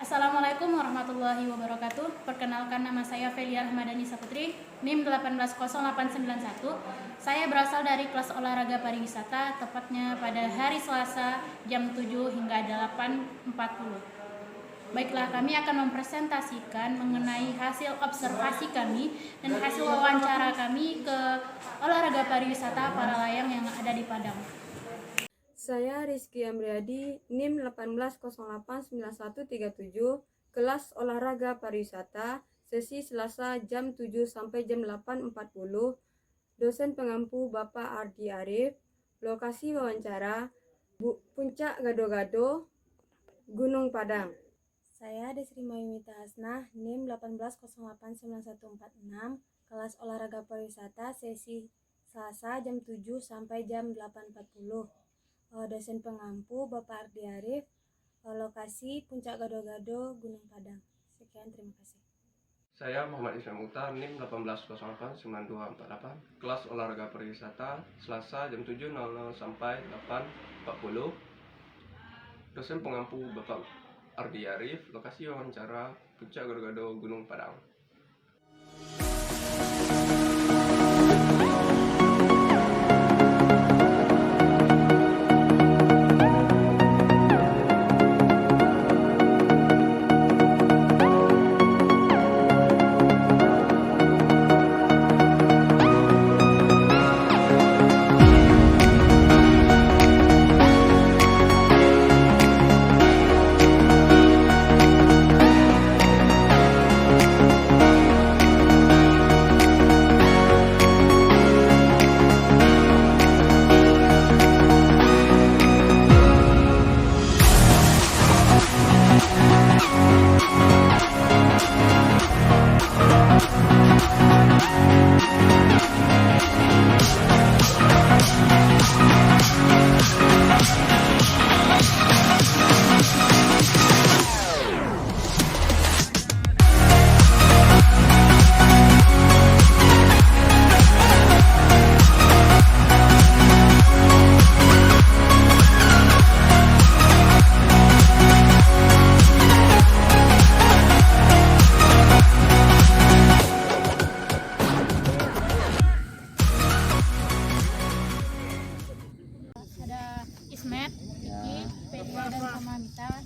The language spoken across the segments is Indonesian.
Assalamualaikum warahmatullahi wabarakatuh. Perkenalkan, nama saya Felia Rahmadani Saputri, NIM 180891. Saya berasal dari kelas olahraga pariwisata, tepatnya pada hari Selasa jam 7 hingga 8.40. Baiklah, kami akan mempresentasikan mengenai hasil observasi kami dan hasil wawancara kami ke olahraga pariwisata para layang yang ada di Padang. Saya Rizky Amriadi, NIM 18089137, kelas olahraga pariwisata, sesi Selasa jam 7 sampai jam 8.40. Dosen pengampu Bapak Ardi Arif. Lokasi wawancara Puncak Gado-Gado, Gunung Padang. Saya Desri Mayumita Hasnah, NIM 18089146, kelas olahraga pariwisata, sesi Selasa jam 7 sampai jam 8.40. Dosen pengampu Bapak Ardi Arif. Lokasi Puncak Gado-Gado, Gunung Padang. Sekian, terima kasih. Saya Muhammad Ismail Mukhtar, NIM 18089248, kelas olahraga pariwisata, Selasa jam 7.00 sampai 8.40. Dosen pengampu Bapak Ardi Arif. Lokasi wawancara Puncak Gado-Gado, Gunung Padang.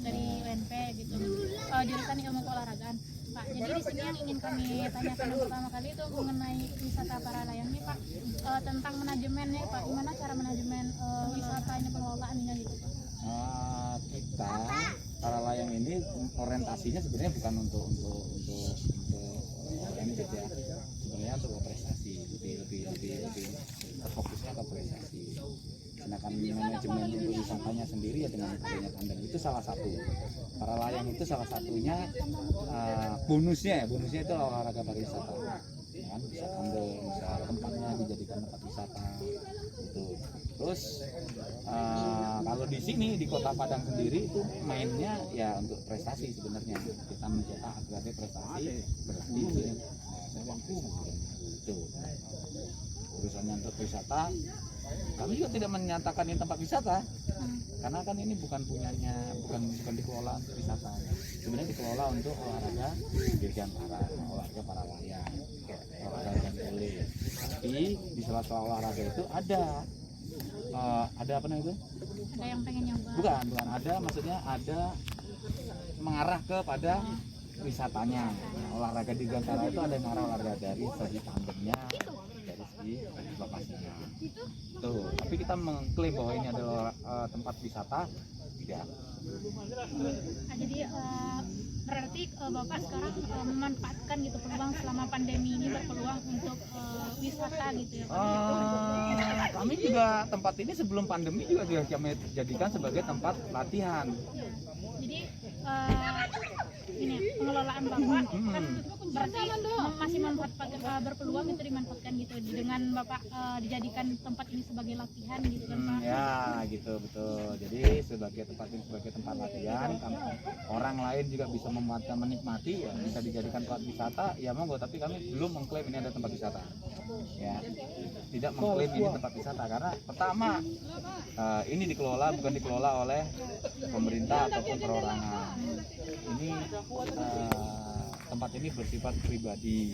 Dari UNP gitu, jurusan ilmu keolahragaan, Pak. Jadi di sini yang ingin kami tanyakan yang pertama kali itu mengenai wisata para layang nih, Pak. Tentang manajemennya, Pak. Gimana cara manajemen wisatanya, pengelolaannya gitu, Pak? Kita para layang ini orientasinya sebenarnya bukan untuk ini gitu ya. Sebenarnya untuk prestasi, lebih terfokusnya ke prestasi. Sedangkan manajemen untuk wisatanya sendiri ya dengan adanya pandemi itu salah satu. Para layang itu salah satunya bonusnya itu olahraga pariwisata. Ya kan, bisa kandel, bisa tempatnya dijadikan tempat wisata gitu. Terus kalau di sini di Kota Padang sendiri itu mainnya ya untuk prestasi sebenarnya. Kita mencetak agar prestasi berarti itu. Urusannya untuk wisata, kami juga tidak menyatakan ini tempat wisata, karena kan ini bukan dikelola untuk wisata. Sebenarnya dikelola untuk olahraga dirgantara, olahraga para layang, olahraga dan boleh. Tapi di sela-sela olahraga itu ada apa namanya itu? Ada yang pengen nyoba? Bukan ada, maksudnya ada mengarah kepada wisatanya. Olahraga dirgantara itu ada yang mengarah olahraga dari segi tandemnya, dari segi lokasinya. Tuh, tapi kita mengklaim bahwa ini adalah tempat wisata, tidak. Jadi berarti Bapak sekarang memanfaatkan gitu peluang selama pandemi ini, berpeluang untuk wisata gitu ya, Pak? Kami juga tempat ini sebelum pandemi juga sudah kami jadikan sebagai tempat latihan. Ya. Jadi ini pengelolaan Bapak kan berarti masih berpeluang itu dimanfaatkan gitu dengan Bapak dijadikan tempat ini sebagai latihan gitu kan, Pak? Ya gitu, betul. Jadi sebagai tempat ini sebagai tempat latihan, orang lain juga bisa menikmati, ya bisa dijadikan tempat wisata, ya monggo. Tapi kami belum mengklaim ini ada tempat wisata, ya tidak mengklaim ini tempat wisata karena pertama ini bukan dikelola oleh pemerintah ataupun perorangan. ini tempat ini bersifat pribadi,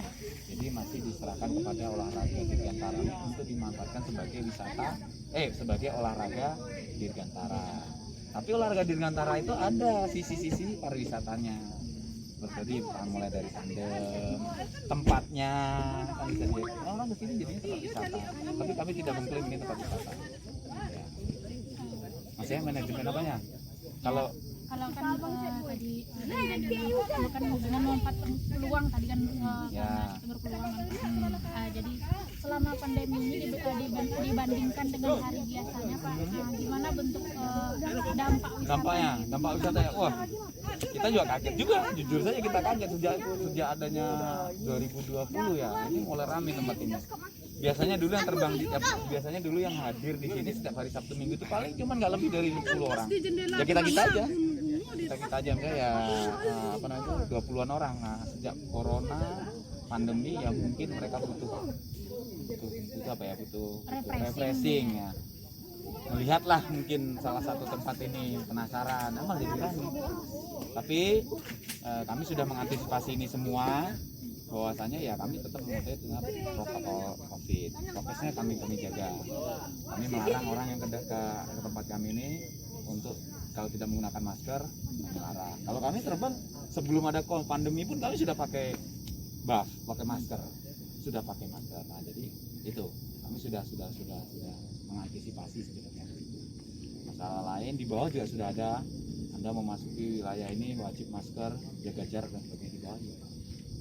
jadi masih diserahkan kepada olahraga dirgantara untuk dimanfaatkan sebagai wisata, sebagai olahraga dirgantara. Tapi olahraga dirgantara itu ada sisi-sisi pariwisatanya, seperti mulai dari tandem, tempatnya kan bisa jadi orang kesini jadinya tempat wisata, tapi kami tidak mengklaim ini tempat wisata. Ya. Maksudnya manajemen apanya? Kalau Kalau kan tadi bukan dengan memanfaatkan peluang tadi kan karena kita berpeluang kan. Jadi selama pandemi ini dibandingkan dengan hari biasanya Pak, gimana bentuk dampak wisatanya? Dampak wisatanya, wah kita juga kaget juga, jujur saja kita kaget sejak adanya 2020 ya, ini mulai ramai tempat ini. Biasanya dulu yang terbang biasanya dulu yang hadir di sini setiap hari Sabtu Minggu itu paling cuma nggak lebih dari 10 orang. Ya kita aja. Kita aja misalnya ya 20-an orang. Nah, sejak corona pandemi ya mungkin mereka butuh refreshing ya. Melihatlah mungkin salah satu tempat ini penasaran, emang jadi berani. Tapi kami sudah mengantisipasi ini semua, bahwasanya ya kami tetap mematuhi dengan protokol COVID. Prokesnya kami jaga. Kami melarang orang yang ke tempat kami ini untuk kalau tidak menggunakan masker, melarang. Kalau kami terbang sebelum ada pandemi pun kami sudah pakai buff, pakai masker, sudah pakai masker. Nah jadi itu kami sudah mengantisipasi sebenarnya. Masalah lain di bawah juga sudah ada. Anda memasuki wilayah ini wajib masker, jaga jarak dan sebagainya di bawah juga.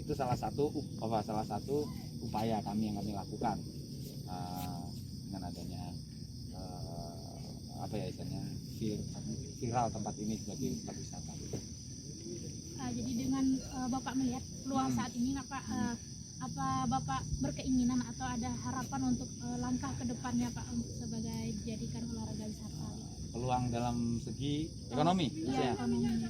Itu salah satu upaya kami yang kami lakukan dengan adanya viral tempat ini sebagai tempat wisata. Jadi dengan Bapak melihat peluang saat ini apa Bapak berkeinginan atau ada harapan untuk langkah ke depannya Pak untuk sebagai dijadikan olahraga wisata? Peluang dalam segi ekonomi? Iya, ekonomi.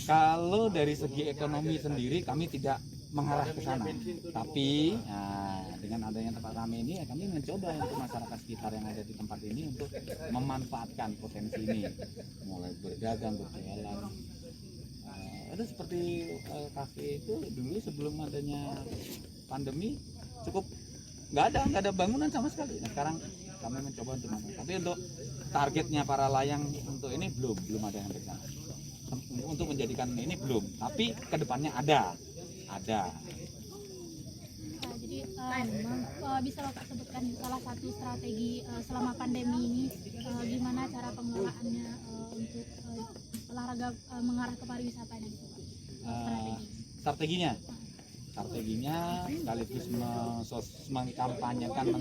Kalau dari segi ekonomi sendiri kami tidak mengarah ke sana, tapi dengan adanya tempat kami ini ya kami mencoba untuk masyarakat sekitar yang ada di tempat ini untuk memanfaatkan potensi ini, mulai berdagang, berjualan. Itu seperti kafe itu dulu sebelum adanya pandemi cukup nggak ada bangunan sama sekali. Nah, sekarang kami mencoba untuk tapi untuk targetnya para layang untuk ini belum ada yang bersama. Untuk menjadikan ini belum, tapi kedepannya ada. Nah, jadi bisa Bapak sebutkan salah satu strategi selama pandemi ini gimana cara pengelolaannya untuk olahraga mengarah ke pariwisata ini? Strateginya sekaligus mengkampanyekan,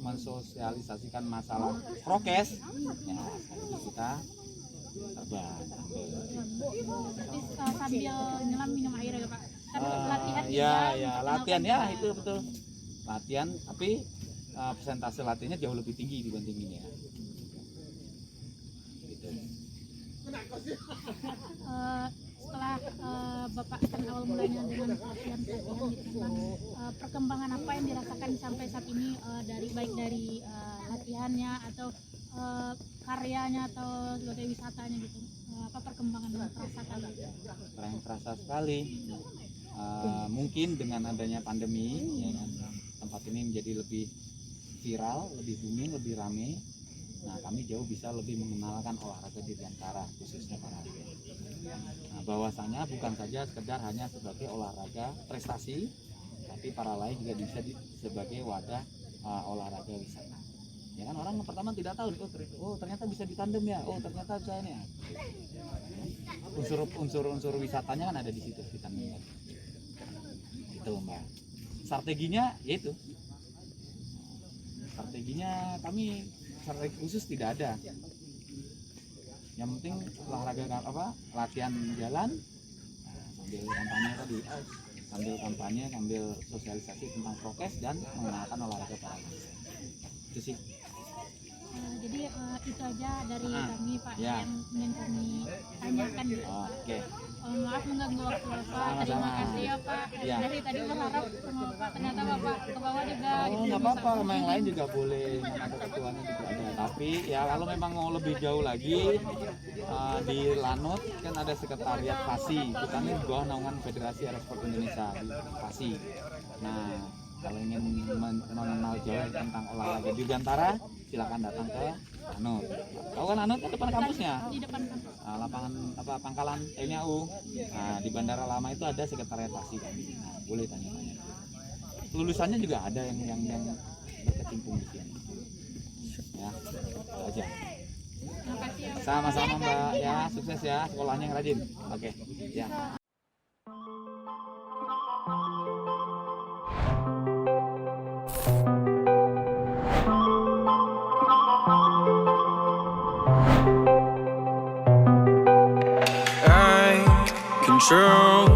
mensosialisasikan masalah prokes. Ya, sekaligus kita terbang. Berarti sambil nyelam minum air ya Pak? Latihan latihan ya itu betul. Latihan, tapi persentase latihannya jauh lebih tinggi dibanding ini ya. Gitu. Setelah Bapak kan awal mulanya dengan latihan gitu kan, perkembangan apa yang dirasakan sampai saat ini baik dari latihannya atau karyanya atau sebagai wisatanya gitu, apa perkembangan yang terasakan? Terasa sekali. Mungkin dengan adanya pandemi ya kan, tempat ini menjadi lebih viral, lebih booming, lebih rame. Nah, kami jauh bisa lebih mengenalkan olahraga dirgantara, khususnya para atlet. Nah, bahwasanya bukan saja sekedar hanya sebagai olahraga prestasi, tapi para lain juga bisa sebagai wadah olahraga wisata. Ya kan, orang pertama tidak tahu, oh ternyata bisa ditandem ya, oh ternyata bisa ini ya. Unsur wisatanya kan ada di situ, di tandem. Itu Mbak. Strateginya yaitu. Strateginya kami strategi khusus tidak ada. Yang penting olahraga latihan jalan, sambil kampanye tadi, sambil sosialisasi tentang prokes dan mengenalkan olahraga para itu sih. Jadi Itu aja dari Ah, kami Pak ya. yang ingin kami tanyakan gitu Pak. Oke. Maaf mengganggu waktu Bapak. Sama-sama. Terima kasih ya Pak. Ya. Dari tadi berharap sama Bapak, ternyata Bapak ke bawah juga. Oh, gitu. nggak apa-apa, sama yang lain juga boleh, ada ketuanya juga ada. Tapi ya kalau memang mau lebih jauh lagi, di Lanut kan ada sekretariat FASI. Kita ini di bawah naungan Federasi Aerosport Indonesia di FASI. Nah, kalau ingin mengenal jauh tentang olahraga dirgantara, silakan datang ke Lanut. Tahu kan Lanut kan depan kampusnya? Di depan kampus. lapangan pangkalan TNI AU. Nah, di Bandara Lama itu ada sekretariat FASI kami. Nah, boleh tanya-tanya. Lulusannya juga ada yang berkecimpung di sini. Ya, itu aja. Makasih ya. Sama-sama Mbak, ya sukses ya sekolahnya yang rajin. Oke, ya. I control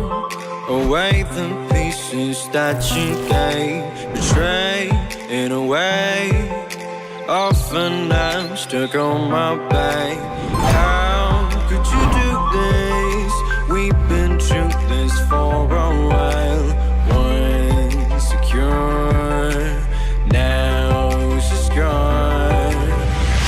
away the pieces that you gave, betray in a way. Often I'm stuck on my back. How could you do this? We've been through this for a while. Once secure, now it's just gone.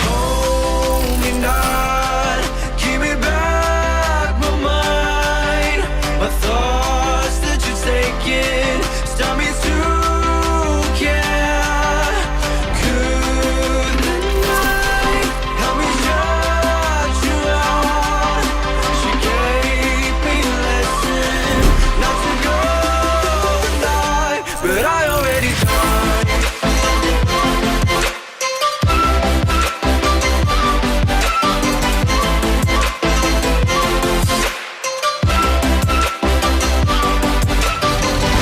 Hold me not, give me back my mind. My thoughts that you're taking stop me to care. Could the night help me shut you out? She gave me a lesson not to go tonight, but I already tried.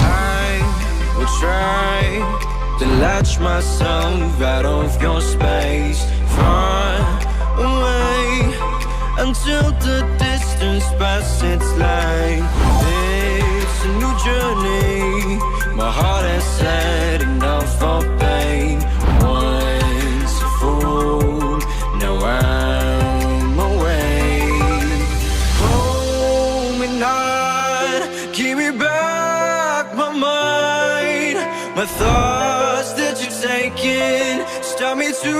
I will try to latch myself out of your space, far away until the distance passes its line. It's a new journey. My heart has had enough of pain. Once a fool, now I'm away. Hold me not, give me back my mind. My thoughts that you're taking stop me to